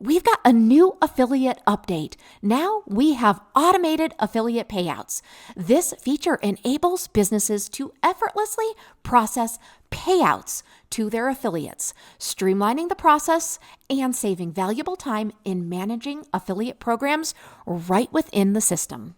We've got a new affiliate update. Now we have automated affiliate payouts. This feature enables businesses to effortlessly process payouts to their affiliates, streamlining the process and saving valuable time in managing affiliate programs right within the system.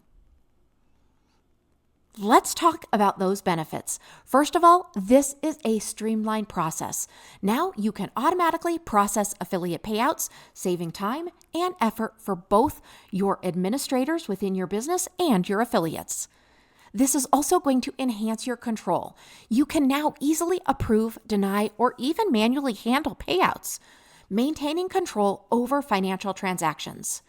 Let's talk about those benefits. First of all, this is a streamlined process. Now you can automatically process affiliate payouts, saving time and effort for both your administrators within your business and your affiliates. This is also going to enhance your control. You can now easily approve, deny, or even manually handle payouts, maintaining control over financial transactions.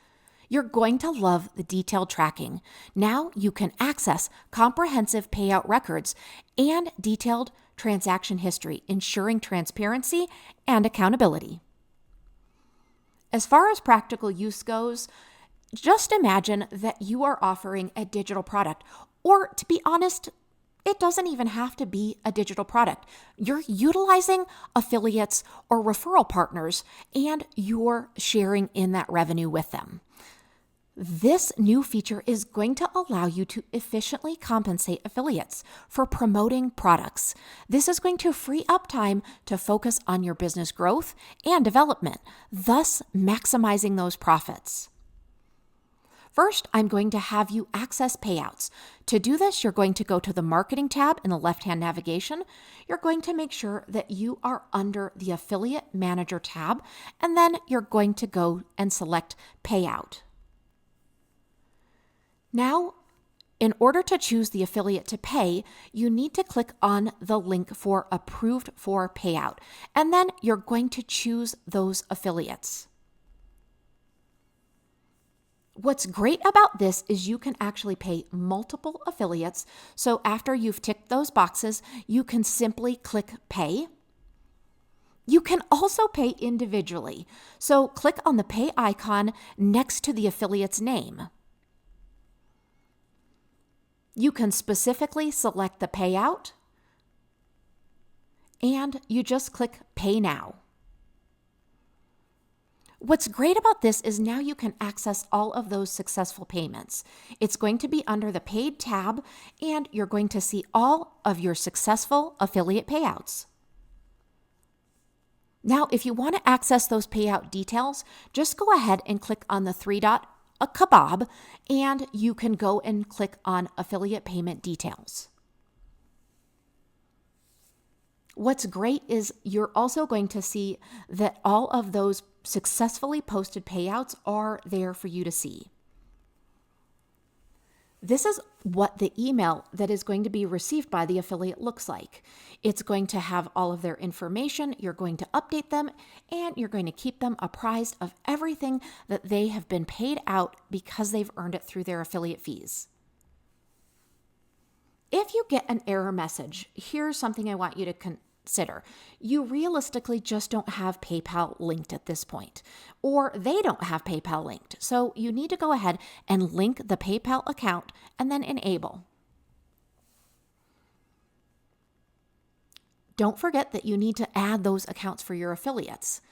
You're going to love the detailed tracking. Now you can access comprehensive payout records and detailed transaction history, ensuring transparency and accountability. As far as practical use goes, just imagine that you are offering a digital product, or to be honest, it doesn't even have to be a digital product. You're utilizing affiliates or referral partners, and you're sharing in that revenue with them. This new feature is going to allow you to efficiently compensate affiliates for promoting products. This is going to free up time to focus on your business growth and development, thus maximizing those profits. First, I'm going to have you access payouts. To do this, you're going to go to the Marketing tab in the left-hand navigation. You're going to make sure that you are under the Affiliate Manager tab, and then you're going to go and select Payout. Now, in order to choose the affiliate to pay, you need to click on the link for Approved for Payout, and then you're going to choose those affiliates. What's great about this is you can actually pay multiple affiliates. So after you've ticked those boxes, you can simply click Pay. You can also pay individually. So click on the Pay icon next to the affiliate's name. You can specifically select the payout, and you just click Pay Now. What's great about this is now you can access all of those successful payments. It's going to be under the Paid tab, and you're going to see all of your successful affiliate payouts. Now, if you want to access those payout details, just go ahead and click on the three-dot a kebab, and you can go and click on affiliate payment details. What's great is you're also going to see that all of those successfully posted payouts are there for you to see. This is what the email that is going to be received by the affiliate looks like. It's going to have all of their information, you're going to update them, and you're going to keep them apprised of everything that they have been paid out because they've earned it through their affiliate fees. If you get an error message, here's something I want you to consider. You realistically just don't have PayPal linked at this point, or they don't have PayPal linked. So you need to go ahead and link the PayPal account and then enable. Don't forget that you need to add those accounts for your affiliates.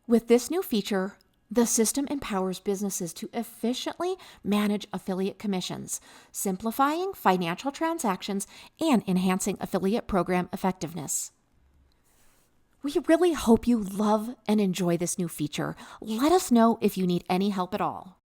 With this new feature, the system empowers businesses to efficiently manage affiliate commissions, simplifying financial transactions and enhancing affiliate program effectiveness. We really hope you love and enjoy this new feature. Let us know if you need any help at all.